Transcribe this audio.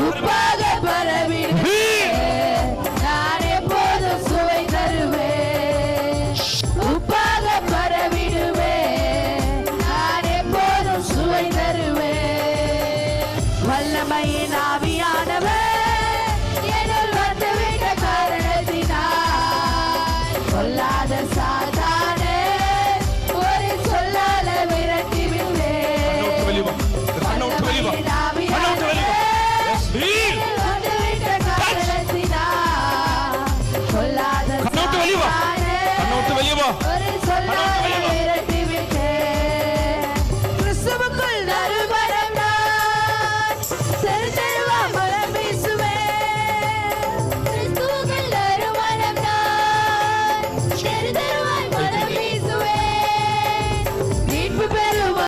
உப்பாக பரவிடுவேன், நான் எப்போதும் சுவை தருவேன். உப்பாக பரவிடுவேன், நான் எப்போதும் சுவை தருவேன். வல்லமையின்